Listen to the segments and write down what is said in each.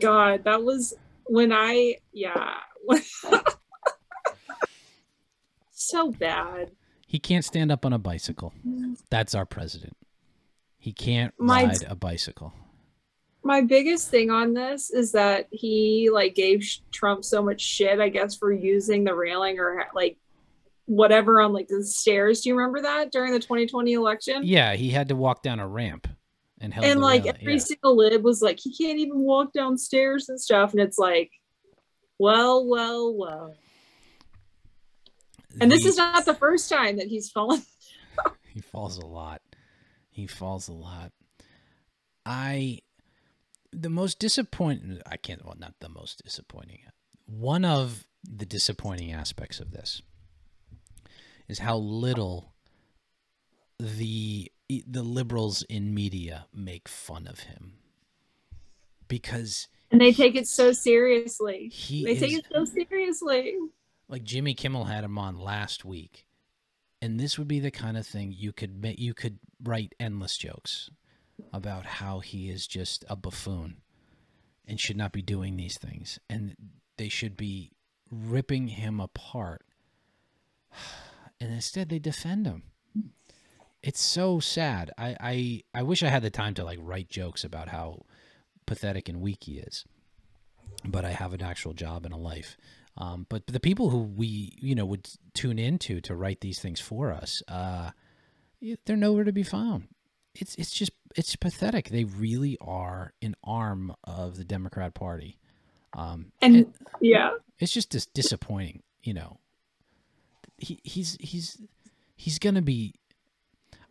God, that was when so bad. He can't stand up on a bicycle. That's our president. He can't My ride a bicycle. my biggest thing on this is that he like gave Trump so much shit, I guess, for using the railing or like whatever on like the stairs. Do you remember that during the 2020 election? Yeah, he had to walk down a ramp and held And the like railing. every single lib was like, he can't even walk downstairs and stuff. And it's like, well. And this is not the first time that he's fallen. He falls a lot. He falls a lot. The most disappointing, not the most disappointing. One of the disappointing aspects of this is how little the liberals in media make fun of him. Because... And they take it so seriously. They take it so seriously. Like Jimmy Kimmel had him on last week. And this would be the kind of thing you could write endless jokes about how he is just a buffoon and should not be doing these things. And they should be ripping him apart. And instead they defend him. It's so sad. I wish I had the time to like write jokes about how pathetic and weak he is. But I have an actual job and a life. But the people who we, would tune into to write these things for us, they're nowhere to be found. It's pathetic. They really are an arm of the Democrat Party. It's just disappointing. He's going to be,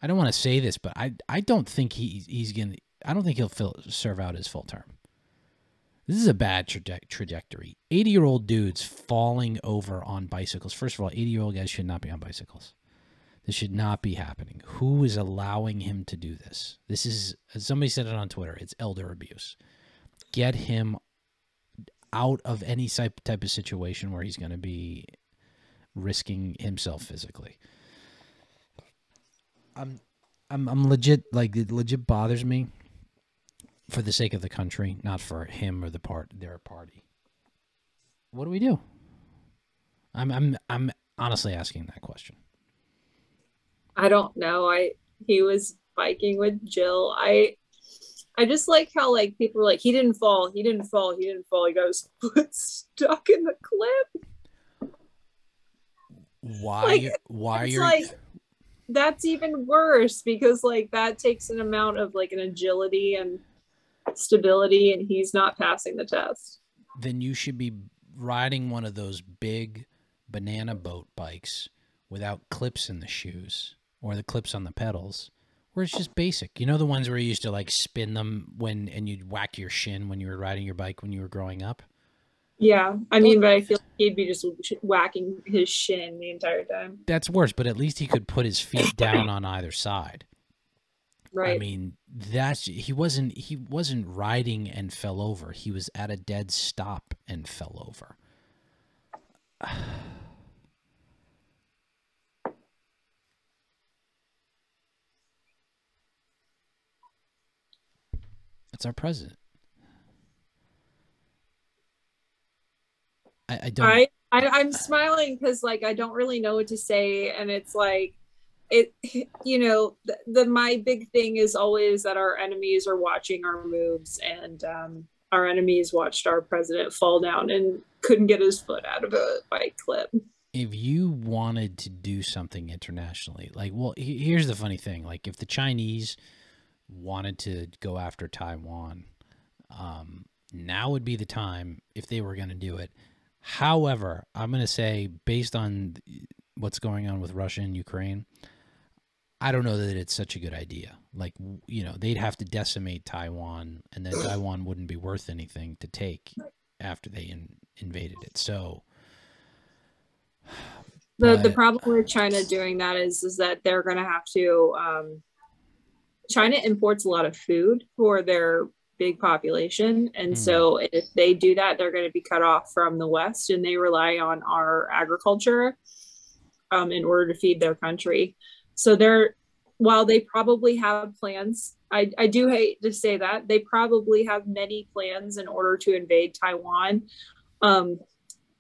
I don't want to say this, but I don't think I don't think he'll serve out his full term. This is a bad trajectory. 80-year-old dudes falling over on bicycles. First of all, 80-year-old guys should not be on bicycles. This should not be happening. Who is allowing him to do this? This is, somebody said it on Twitter, it's elder abuse. Get him out of any type of situation where he's going to be risking himself physically. I'm legit, like, it legit bothers me. For the sake of the country, not for him or their party. What do we do? I'm honestly asking that question. I don't know. He was biking with Jill. I just like how like people are like, he didn't fall. He got his foot stuck in the cliff. Why are you like, that's even worse because like that takes an amount of like an agility and stability, and he's not passing the test. Then you should be riding one of those big banana boat bikes without clips in the shoes or the clips on the pedals, where it's just basic. You know, the ones where you used to like spin them and you'd whack your shin when you were riding your bike when you were growing up? Yeah, I mean, but I feel like he'd be just whacking his shin the entire time. That's worse, but at least he could put his feet down on either side. Right. I mean, he wasn't riding and fell over. He was at a dead stop and fell over. It's our president. I'm smiling because like I don't really know what to say, and it's like my big thing is always that our enemies are watching our moves, and our enemies watched our president fall down and couldn't get his foot out of a bike clip. If you wanted to do something internationally, like, well, here's the funny thing. Like, if the Chinese wanted to go after Taiwan, now would be the time if they were going to do it. However, I'm going to say, based on what's going on with Russia and Ukraine, I don't know that it's such a good idea. Like, they'd have to decimate Taiwan, and then Taiwan wouldn't be worth anything to take after they invaded it. So the problem with China doing that is that they're going to have to China imports a lot of food for their big population, and so if they do that, they're going to be cut off from the West, and they rely on our agriculture in order to feed their country. So while they probably have plans I do hate to say that. They probably have many plans in order to invade Taiwan.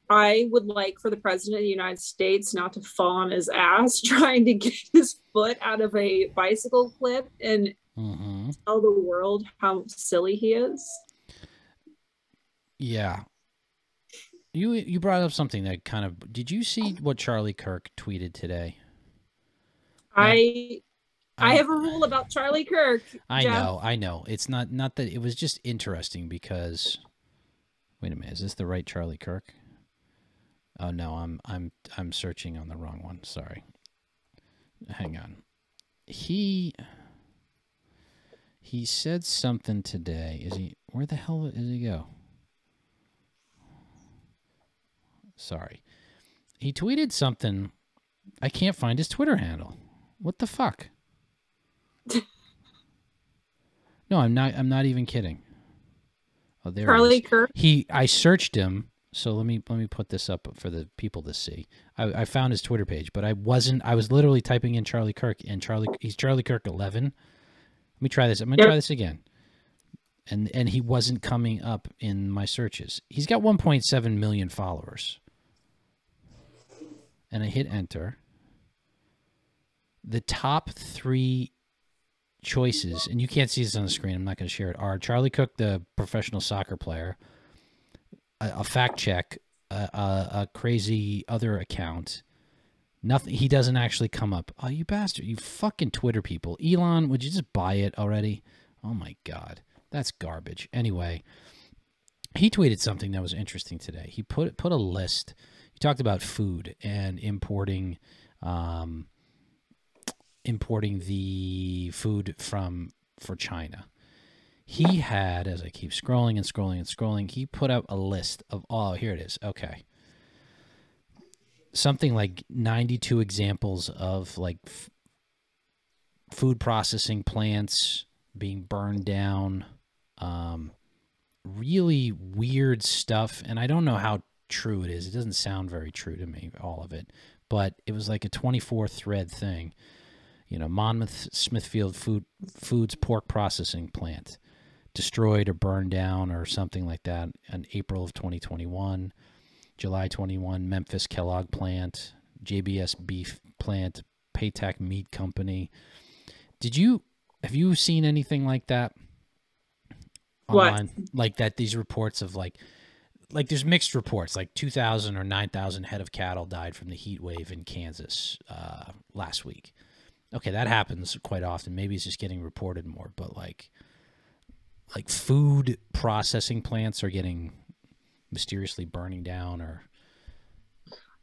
I would like for the president of the United States not to fall on his ass trying to get his foot out of a bicycle clip and tell the world how silly he is. Yeah. You brought up something that kind of... Did you see what Charlie Kirk tweeted today? I have a rule about Charlie Kirk. I know. It's not that. It was just interesting because... Wait a minute. Is this the right Charlie Kirk? Oh no, I'm searching on the wrong one. Sorry. Hang on. He said something today. Is he... Where the hell did he go? Sorry. He tweeted something. I can't find his Twitter handle. What the fuck? No, I'm not even kidding. Oh, there Charlie Kirk. I searched him, so let me put this up for the people to see. I found his Twitter page, but I was literally typing in Charlie Kirk, and he's Charlie Kirk 11. Let me try this. I'm going to try this again. And he wasn't coming up in my searches. He's got 1.7 million followers. And I hit enter. The top 3 choices, and you can't see this on the screen, I'm not going to share it, are Charlie Cook, the professional soccer player, a fact check, a crazy other account. Nothing. He doesn't actually come up. Oh, you bastard. You fucking Twitter people. Elon, would you just buy it already? Oh, my God. That's garbage. Anyway, he tweeted something that was interesting today. He put a list. He talked about food and importing the food for China. He had, as I keep scrolling and scrolling and scrolling, he put out a list of, oh, here it is. Okay. Something like 92 examples of like food processing plants being burned down. Really weird stuff. And I don't know how true it is. It doesn't sound very true to me, all of it. But it was like a 24-thread thing. You know, Monmouth Smithfield Foods pork processing plant destroyed or burned down or something like that in April of 2021. July 21, Memphis Kellogg plant, JBS beef plant, Paytac Meat Company. Have you seen anything like that online? What? Like that, these reports of like there's mixed reports, like 2,000 or 9,000 head of cattle died from the heat wave in Kansas last week. Okay, that happens quite often. Maybe it's just getting reported more, but like food processing plants are getting mysteriously burning down or...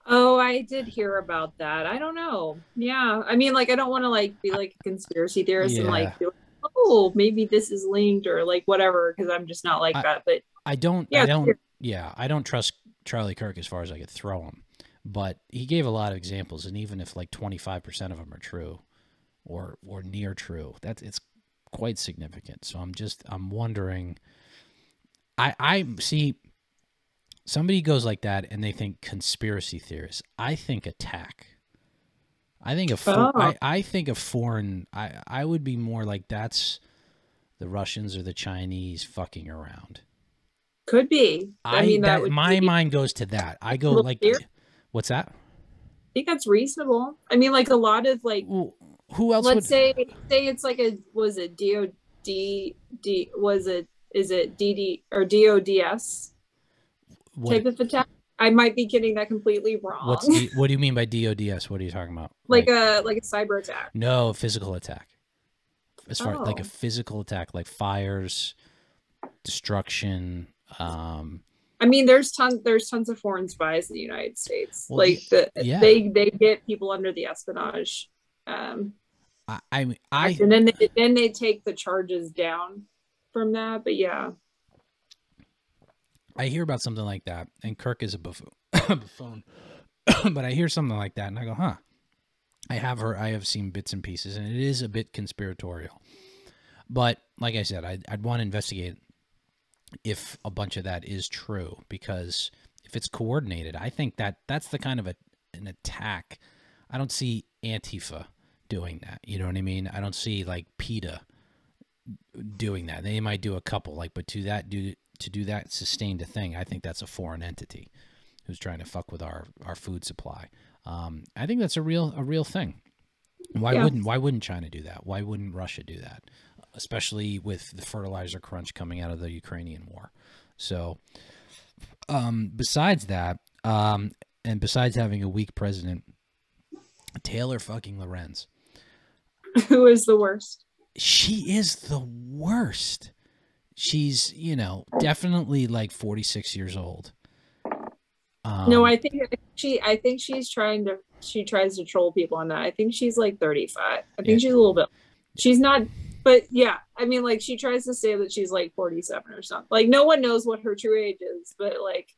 Oh, I did hear about that. I don't know. Yeah. I mean, like, I don't want to like be like a conspiracy theorist and like, be like, oh, maybe this is linked or like whatever, because I'm just not like that. But I don't trust Charlie Kirk as far as I could throw him. But he gave a lot of examples, and even if like 25% of them are true or near true, it's quite significant. So I'm wondering. I see. Somebody goes like that and they think conspiracy theorists. I think attack. I think I think a foreign. I would be more like that's the Russians or the Chinese fucking around. Could be. I mean, my mind goes to that. I go like, what's that? I think that's reasonable. I mean, like a lot of like, who else? Let's say it's like was it DOD? Is it DD or DODS? Type of attack. I might be getting that completely wrong. What do you mean by DODS? What are you talking about? Like a cyber attack? No, physical attack. As far like a physical attack, like fires, destruction. I mean, there's tons of foreign spies in the United States. Well, they get people under the espionage. And then they take the charges down from that. But yeah. I hear about something like that, and Kirk is a buffoon. But I hear something like that, and I go, huh. I have seen bits and pieces, and it is a bit conspiratorial. But like I said, I'd want to investigate if a bunch of that is true, because if it's coordinated, I think that's the kind of an attack. I don't see Antifa doing that. You know what I mean? I don't see like PETA doing that. They might do a couple, like, but to do that sustained a thing, I think that's a foreign entity who's trying to fuck with our food supply. I think that's a real thing. Why wouldn't China do that? Why wouldn't Russia do that? Especially with the fertilizer crunch coming out of the Ukrainian war. So, besides that, and besides having a weak president, Taylor fucking Lorenz. Who is the worst? She is the worst. She's, definitely like 46 years old. No, I think she tries to troll people on that. I think she's like 35. I think she's a little bit. She's not, but yeah, I mean, like, she tries to say that she's like 47 or something. Like, no one knows what her true age is, but like,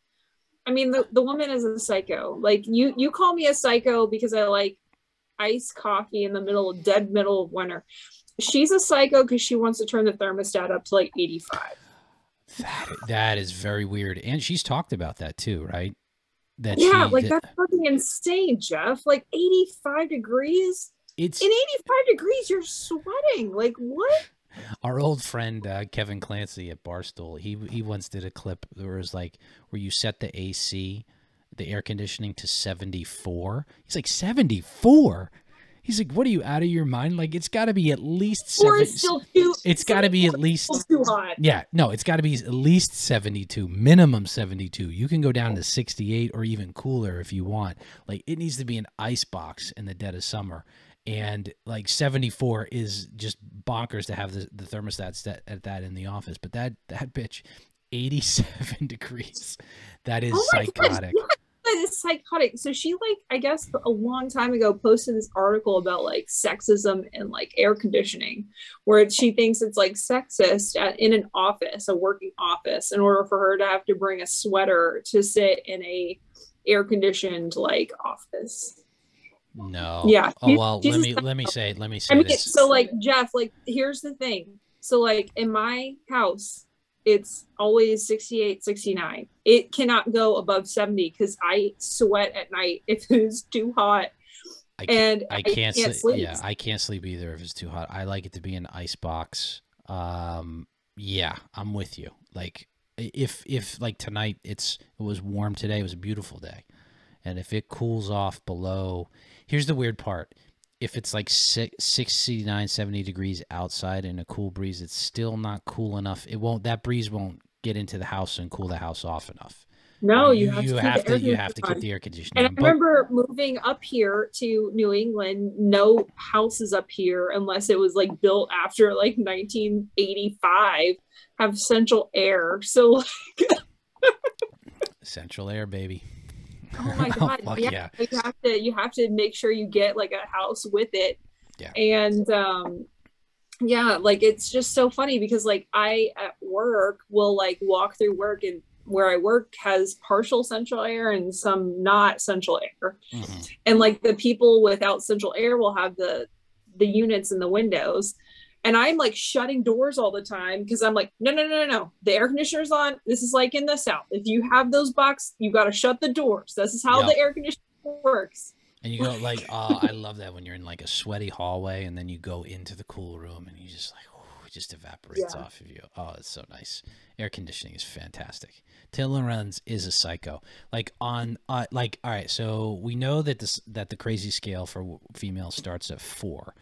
I mean, the woman is a psycho. Like, you call me a psycho because I like iced coffee in the middle of winter. She's a psycho because she wants to turn the thermostat up to like 85. That is very weird. And she's talked about that too, right? That's fucking insane, Jeff. Like 85 degrees. In 85 degrees, you're sweating. Like, what? Our old friend Kevin Clancy at Barstool, he once did a clip where it was like where you set the AC, the air conditioning, to 74. He's like, 74? He's like, what are you, out of your mind? Like, it's got to be at least 70. It's got to be at least too hot. Yeah, no, it's got to be at least 72, minimum 72. You can go down to 68 or even cooler if you want. Like, it needs to be an ice box in the dead of summer. And like 74 is just bonkers to have the thermostat set at that in the office. But that bitch, 87 degrees. That is psychotic. That is psychotic. So she, like, I guess a long time ago posted this article about like sexism and like air conditioning, where she thinks it's like sexist in an office, a working office, in order for her to have to bring a sweater to sit in a air conditioned like office. No. Yeah. Oh, well, let me say this. So like, Jeff, like, here's the thing. So like in my house, it's always 68, 69. It cannot go above 70 because I sweat at night if it is too hot. I can't sleep. Yeah, I can't sleep either if it's too hot. I like it to be an ice box. Yeah, I'm with you. Like, if like tonight it was warm today, it was a beautiful day. And if it cools off below, here's the weird part. If it's like 69, 70 degrees outside and a cool breeze, it's still not cool enough. That breeze won't get into the house and cool the house off enough. No, you have to keep the air conditioning. And I remember moving up here to New England, no houses up here, unless it was like built after like 1985, have central air. So like central air, baby. Oh my god! Oh, yeah, you have to make sure you get like a house with it. Yeah. And yeah, like, it's just so funny because like I at work will like walk through work, and where I work has partial central air and some not central air. Mm-hmm. And like the people without central air will have the units in the windows. And I'm like shutting doors all the time because I'm like, no. The air conditioner's on. This is like in the South. If you have those boxes, you got to shut the doors. This is how the air conditioner works. And you go like, oh, I love that when you're in like a sweaty hallway and then you go into the cool room and you just like, oh, it just evaporates off of you. Oh, it's so nice. Air conditioning is fantastic. Taylor Lorenz is a psycho. Like all right. So we know that the crazy scale for females starts at 4.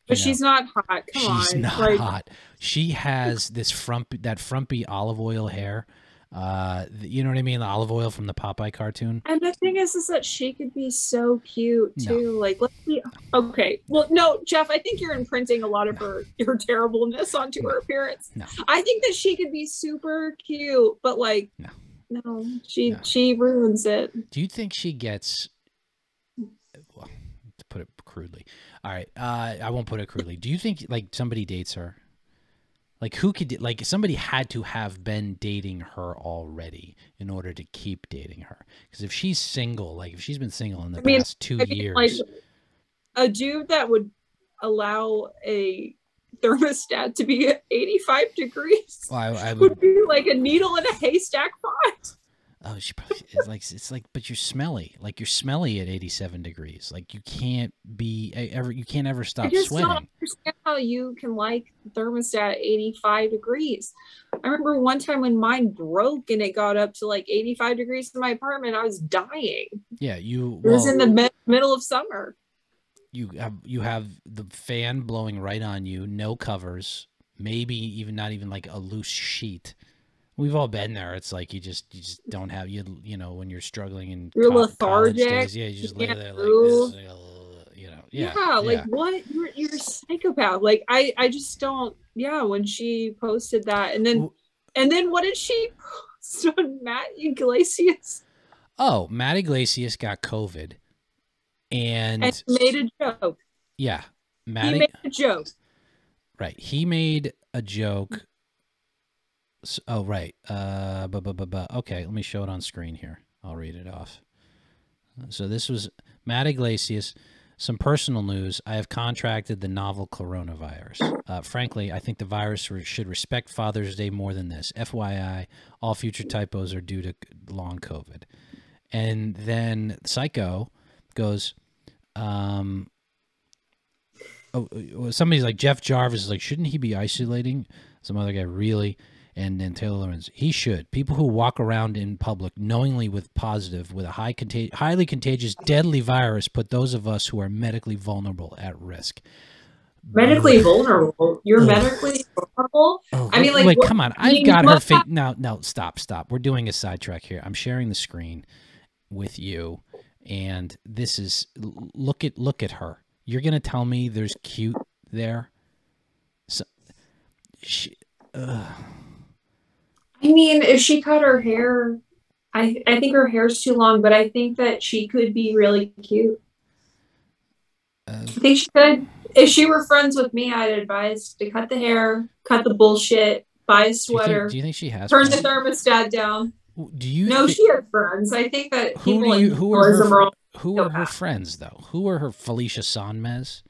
But she's not hot. She's not hot. She has this frumpy olive oil hair. You know what I mean? The olive oil from the Popeye cartoon. And the thing is that she could be so cute too. No. Like, let's be okay. Well, no, Jeff, I think you're imprinting a lot of her terribleness onto her appearance. No. I think that she could be super cute, but like, no, she ruins it. Do you think she gets? Well, to put it crudely. All right, I won't put it crudely. Do you think like somebody dates her? Like, who could, like, somebody had to have been dating her already in order to keep dating her? Because if she's single, like if she's been single in the past 2 years, like a dude that would allow a thermostat to be at 85 degrees I would be like a needle in a haystack pot. Oh, she probably it's like, but you're smelly. Like you're smelly at 87 degrees. Like you can't ever I stop just don't sweating. understand how you can like the thermostat at 85 degrees. I remember one time when mine broke and it got up to like 85 degrees in my apartment. I was dying. Yeah, It was in the middle of summer. You have the fan blowing right on you, no covers, maybe even not even like a loose sheet. We've all been there. It's like you just don't have you know when you're struggling in You're college lethargic. days. Yeah, you just lay there like this. You know. Yeah. Like what? You're a psychopath. Like I just don't. Yeah, when she posted that, and then what did she post on Matt Iglesias? Oh, Matt Iglesias got COVID, and made a joke. Yeah, he made a joke. Right, he made a joke. Oh, right. Okay, let me show it on screen here. I'll read it off. So this was Matt Iglesias. Some personal news. I have contracted the novel coronavirus. Frankly, I think the virus should respect Father's Day more than this. FYI, all future typos are due to long COVID. And then Psycho goes, somebody's like, Jeff Jarvis is like, shouldn't he be isolating? Some other guy, really? And then Taylor Lorenz, he should. People who walk around in public knowingly with a highly contagious, deadly virus put those of us who are medically vulnerable at risk. Medically vulnerable? You're medically vulnerable? I mean, like, wait, come on. I've got her face. No, stop. We're doing a sidetrack here. I'm sharing the screen with you, and this is look at her. You're gonna tell me there's cute there? So, I mean, if she cut her hair, I think her hair's too long, but I think that she could be really cute. I think she could. If she were friends with me, I'd advise to cut the hair, cut the bullshit, buy a sweater. Do you think she has turn the thermostat down? She has friends. I think that who are her friends though? Who are her Felicia Sonmez?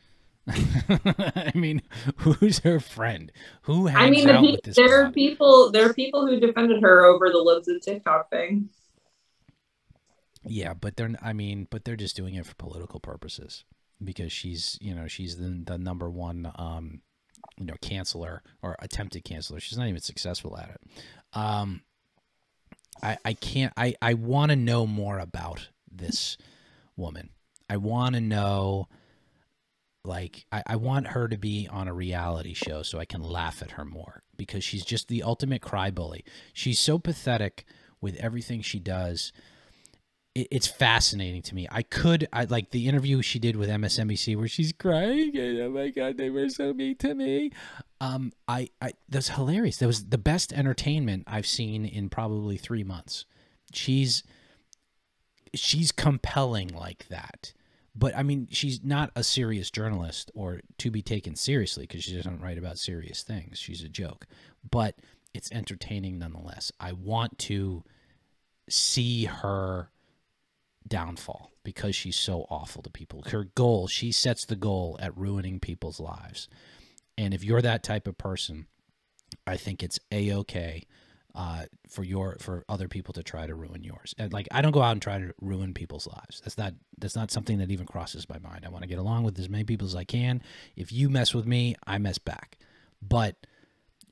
I mean, who's her friend? Who hangs out with this? There are people who defended her over the Lives of TikTok thing. Yeah, but they're just doing it for political purposes because she's the number one canceler or attempted canceler. She's not even successful at it. I want to know more about this woman. I want to know. Like, I want her to be on a reality show so I can laugh at her more because she's just the ultimate crybaby. She's so pathetic with everything she does. It's fascinating to me. I like the interview she did with MSNBC where she's crying. And, oh my God, they were so mean to me. That's hilarious. That was the best entertainment I've seen in probably 3 months. She's compelling like that. But, I mean, she's not a serious journalist or to be taken seriously because she doesn't write about serious things. She's a joke. But it's entertaining nonetheless. I want to see her downfall because she's so awful to people. Her goal, she sets the goal at ruining people's lives. And if you're that type of person, I think it's A-okay. For other people to try to ruin yours. And like, I don't go out and try to ruin people's lives. That's not something that even crosses my mind. I want to get along with as many people as I can. If you mess with me, I mess back. But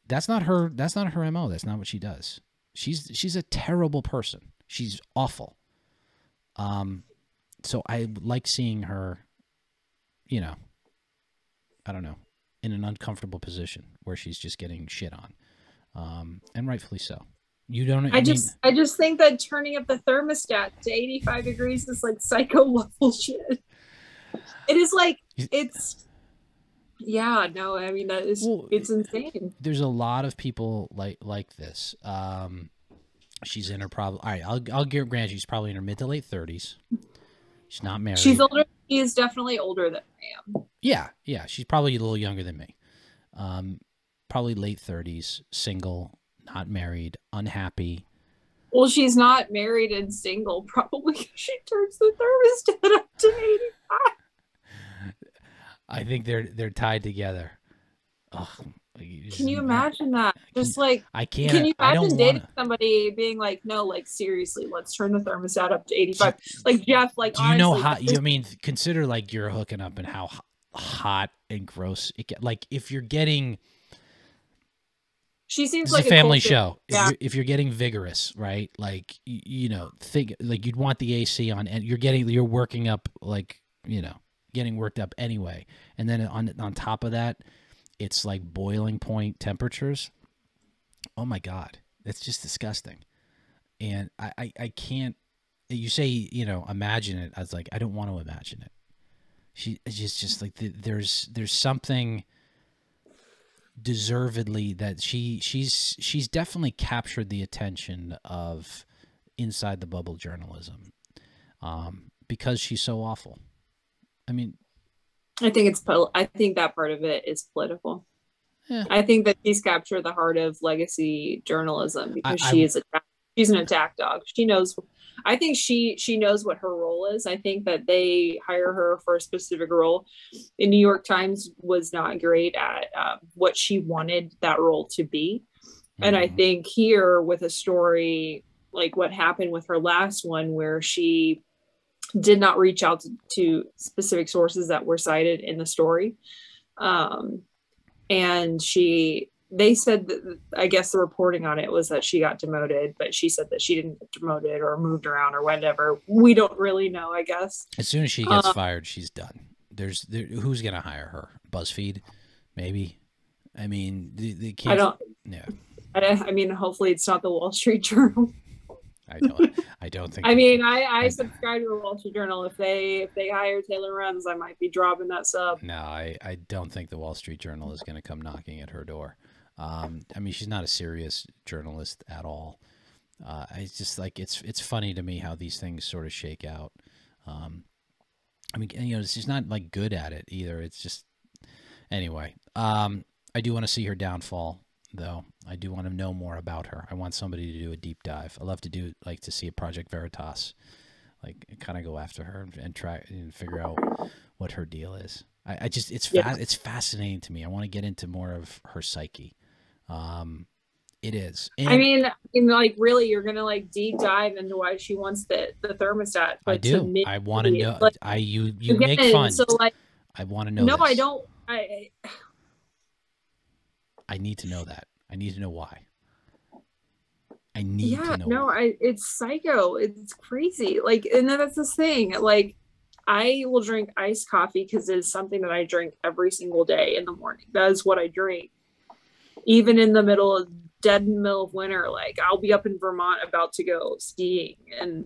that's not her MO. That's not what she does. She's a terrible person. She's awful. So I like seeing her, I don't know, in an uncomfortable position where she's just getting shit on. And rightfully so. You don't. I just think that turning up the thermostat to 85 degrees is like psycho level shit. It is like it's. Yeah, no, I mean it's insane. There's a lot of people like this. She's in her All right, I'll grant she's probably in her mid to late 30s. She's not married. She's older. She is definitely older than I am. Yeah. She's probably a little younger than me. Probably late 30s, single, not married, unhappy. Well, she's not married and single, probably because she turns the thermostat up to 85. I think they're tied together. Ugh. Can you imagine that? Just like, I can't. Can you I don't imagine dating want somebody being like, no, like seriously, let's turn the thermostat up to 85. Like Jeff, like do you know how? honestly, I mean, consider like you're hooking up and how hot and gross it get. Like if you're getting. she seems This like is a family culture. show. Yeah. If you're getting vigorous, right? Like you know, think like you'd want the AC on, and you're working up like getting worked up anyway, and then on top of that, it's like boiling point temperatures. Oh my God, that's just disgusting. And I can't. You say imagine it. I was like, I don't want to imagine it. It's just like there's something deservedly that she's definitely captured the attention of inside the bubble journalism because she's so awful. I mean, I think that part of it is political. Yeah. I think that she's captured the heart of legacy journalism because she's an attack dog. She knows. I think she knows what her role is. I think that they hire her for a specific role. The New York Times was not great at what she wanted that role to be. Mm-hmm. And I think here with a story like what happened with her last one, where she did not reach out to specific sources that were cited in the story. And they said that, I guess the reporting on it was that she got demoted, but she said that she didn't get demoted or moved around or whatever. We don't really know, I guess. As soon as she gets fired, she's done. Who's going to hire her? BuzzFeed? Maybe. I mean, they can't. I mean, hopefully it's not the Wall Street Journal. I don't think. I mean, I subscribe to the Wall Street Journal. If they hire Taylor Lorenz, I might be dropping that sub. No, I don't think the Wall Street Journal is going to come knocking at her door. I mean, she's not a serious journalist at all. It's just like it's funny to me how these things sort of shake out. I mean, she's not like good at it either. It's just anyway. I do want to see her downfall, though. I do want to know more about her. I want somebody to do a deep dive. I love to see a Project Veritas, like kind of go after her and try and figure out what her deal is. It's fascinating to me. I want to get into more of her psyche. It is. And I mean, like really, you're gonna like deep dive into why she wants the thermostat. I do. I want to know. Like, you make fun. So like, I want to know. No, this. I don't. I need to know that. I need to know why. I need to know. No, it's psycho. It's crazy. Like, and then that's the thing. Like, I will drink iced coffee because it is something that I drink every single day in the morning. That is what I drink. Even in the middle of winter, like I'll be up in Vermont about to go skiing and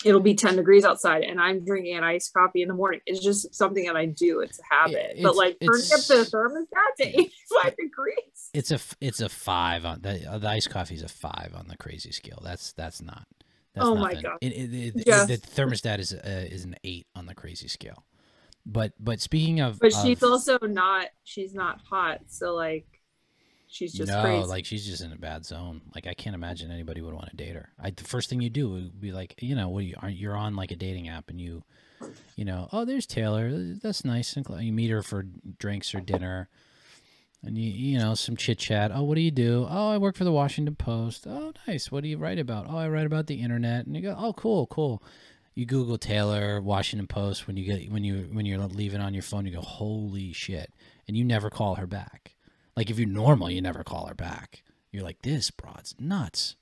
it'll be 10 degrees outside and I'm drinking an iced coffee in the morning. It's just something that I do. It's a habit. But like turning up the thermostat to 85 degrees. It's a 5 on the iced coffee is a 5 on the crazy scale. That's not. That's oh nothing. My God. The thermostat is an 8 on the crazy scale. But speaking of, she's also not. She's not hot. So like. She's just crazy. Like she's just in a bad zone. Like I can't imagine anybody would want to date her. The first thing you do would be like, what you're on like a dating app and oh, there's Taylor. That's nice. And you meet her for drinks or dinner, and you some chit chat. Oh, what do you do? Oh, I work for the Washington Post. Oh, nice. What do you write about? Oh, I write about the internet. And you go, oh, cool. You Google Taylor Washington Post when you're leaving on your phone. You go, holy shit, and you never call her back. Like if you're normal, you never call her back. You're like, this broad's nuts,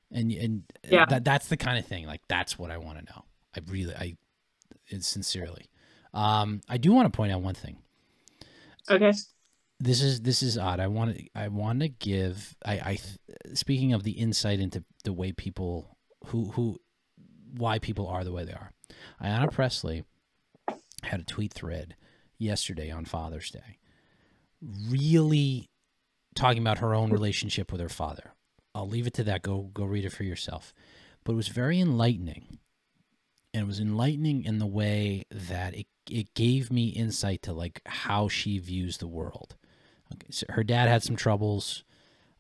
and that's the kind of thing. Like that's what I want to know. Sincerely, I do want to point out one thing. Okay. This is odd. I want to give. Speaking of the insight into the way people why people are the way they are. Ayanna Pressley had a tweet thread yesterday on Father's Day. Really talking about her own relationship with her father. I'll leave it to that. Go read it for yourself. But it was very enlightening. And it was enlightening in the way that it gave me insight to like how she views the world. Okay, so her dad had some troubles.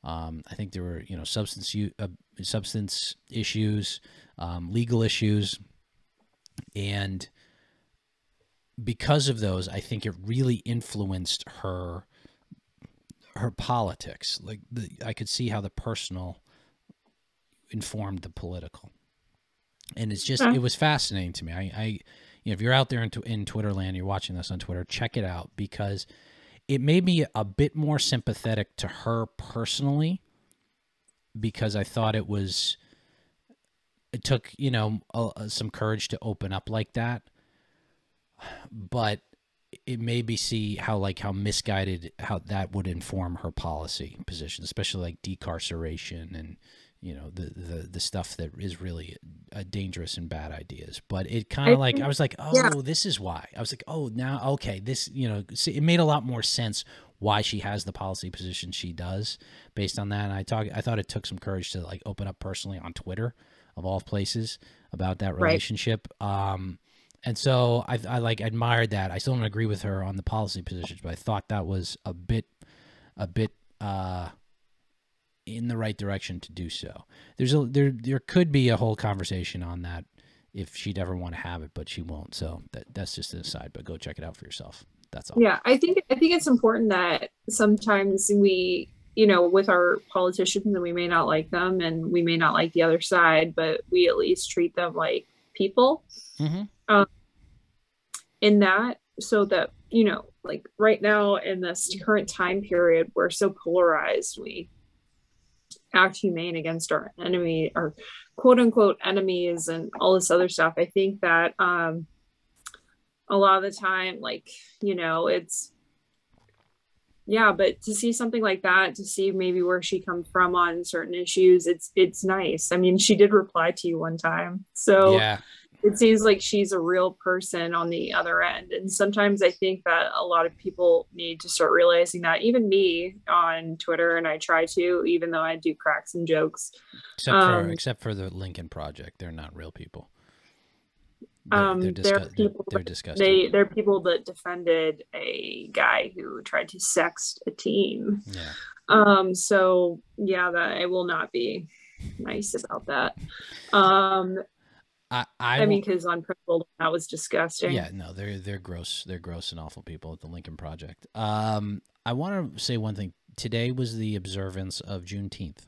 I think there were substance issues, legal issues, and because of those, I think it really influenced her her politics. Like I could see how the personal informed the political, and it's just it was fascinating to me. I you know, if you're out there in Twitter land, you're watching this on Twitter, check it out, because it made me a bit more sympathetic to her personally, because I thought it took, you know, some courage to open up like that, but it made me see how misguided, how that would inform her policy position, especially like decarceration and, you know, the stuff that is really dangerous and bad ideas. But it kind of I was like, oh, this is why. I was like, oh, now, okay, this, you know, see, it made a lot more sense why she has the policy position she does based on that. And I thought it took some courage to like open up personally on Twitter, of all places, about that relationship. And so I like admired that. I still don't agree with her on the policy positions, but I thought that was a bit in the right direction to do so. There could be a whole conversation on that if she'd ever want to have it, but she won't. So that's just an aside, but go check it out for yourself. That's all. Yeah, I think it's important that sometimes we, you know, with our politicians, and we may not like them and we may not like the other side, but we at least treat them like people. In that, so that, you know, like right now in this current time period, we're so polarized. We act humane against our enemy, our quote unquote enemies, and all this other stuff. I think that a lot of the time, like, you know, it's, yeah, but to see something like that, to see maybe where she comes from on certain issues, it's nice. I mean, she did reply to you one time, so yeah. It seems like she's a real person on the other end. And sometimes I think that a lot of people need to start realizing that, even me on Twitter, and I try to, even though I do crack some jokes. Except for the Lincoln Project, they're not real people. They're disgusting. They're people that defended a guy who tried to sext a teen. Yeah. So yeah, that I will not be nice about that. I mean, because on principle, that was disgusting. Yeah, no, they're gross. They're gross and awful people at the Lincoln Project. I want to say one thing. Today was the observance of Juneteenth,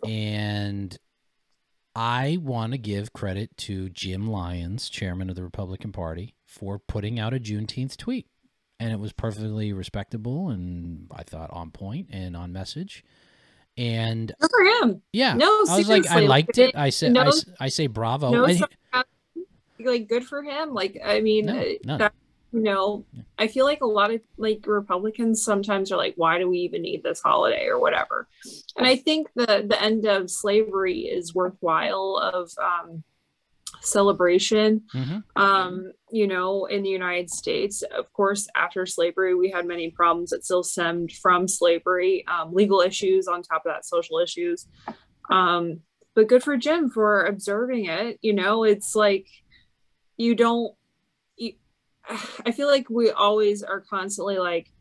and I want to give credit to Jim Lyons, chairman of the Republican Party, for putting out a Juneteenth tweet, and it was perfectly respectable and I thought on point and on message. And good for him. Yeah, no, I was like, I liked it. I said, I say bravo. No, like good for him. Like, I mean, that, you know, I feel like a lot of like Republicans sometimes are like, why do we even need this holiday or whatever? And I think the end of slavery is worthwhile of celebration. You know, in the United States, of course, after slavery, we had many problems that still stemmed from slavery, legal issues on top of that, social issues. But good for Jim for observing it. You know, it's like, I feel like we always are constantly like,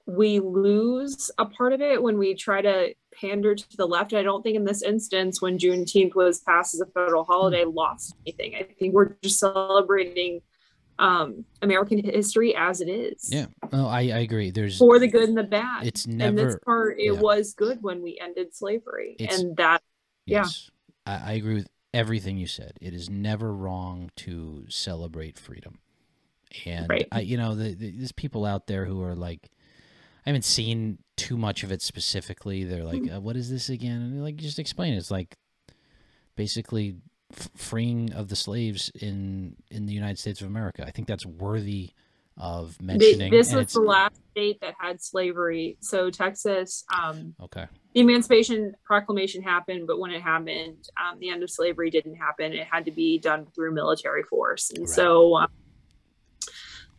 we lose a part of it when we try to pander to the left. I don't think in this instance, when Juneteenth was passed as a federal holiday, lost anything. I think we're just celebrating American history as it is. Yeah, oh, I agree. There's for the good and the bad. It's never. And this part, it was good when we ended slavery, and that. Yes, yeah, I agree with everything you said. It is never wrong to celebrate freedom, and you know, there's people out there who are like, I haven't seen too much of it specifically. They're like, what is this again? And like, just explain it. It's like basically freeing of the slaves in the United States of America. I think that's worthy of mentioning. This was the last state that had slavery. So Texas, okay. The Emancipation Proclamation happened, but when it happened, the end of slavery didn't happen. It had to be done through military force. And so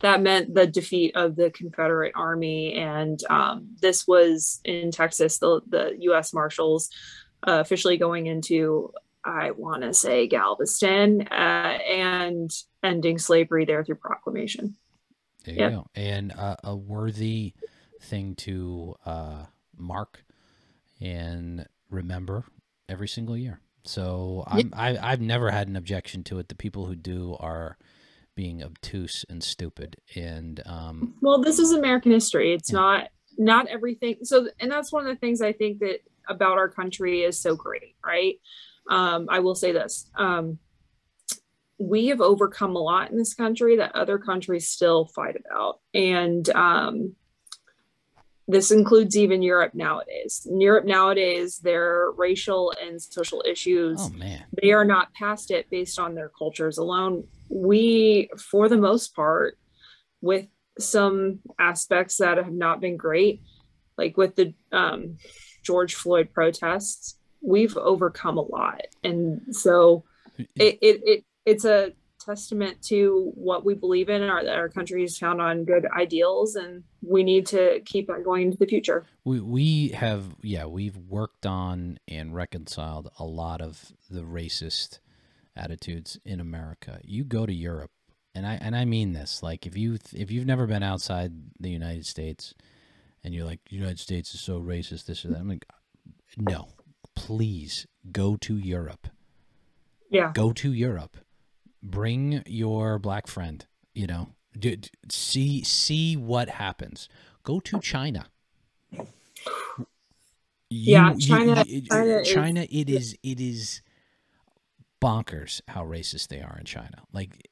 that meant the defeat of the Confederate Army. And this was in Texas, the U.S. Marshals officially going into, I want to say, Galveston, and ending slavery there through proclamation. There you go. And a worthy thing to mark and remember every single year. So I've never had an objection to it. The people who do are being obtuse and stupid. And well, this is American history. It's not not everything. So, and that's one of the things I think that about our country is so great, right? I will say this. We have overcome a lot in this country that other countries still fight about. And this includes even Europe nowadays. In Europe nowadays, their racial and social issues, oh, man, they are not past it based on their cultures alone. We, for the most part, with some aspects that have not been great, like with the George Floyd protests, we've overcome a lot. And so it's a testament to what we believe in, that our country is found on good ideals, and we need to keep that going into the future. We've worked on and reconciled a lot of the racist attitudes in America. You go to Europe, and I mean this, like if you've never been outside the United States and you're like, the United States is so racist, this or that, I'm like, no, please go to Europe. Yeah. Go to Europe. Bring your black friend, you know, see what happens. Go to China. China, it is bonkers how racist they are in China. Like,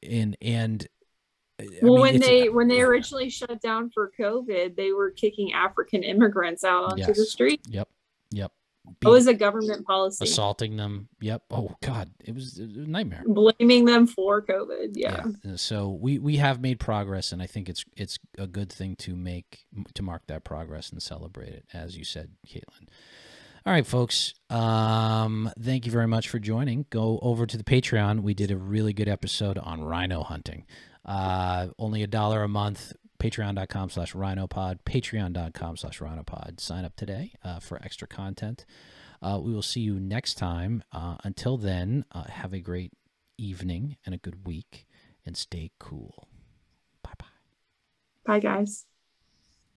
when they originally shut down for COVID, they were kicking African immigrants out onto the street. Yep. It was a government policy. Assaulting them. Yep. Oh God, it was a nightmare. Blaming them for COVID. Yeah. So we have made progress, and I think it's a good thing to mark that progress and celebrate it, as you said, Kaitlin. All right, folks. Thank you very much for joining. Go over to the Patreon. We did a really good episode on rhino hunting. Only $1 a month. Patreon.com/RhinoPod, Patreon.com/RhinoPod. Sign up today for extra content. We will see you next time. Until then, have a great evening and a good week, and stay cool. Bye-bye. Bye, guys.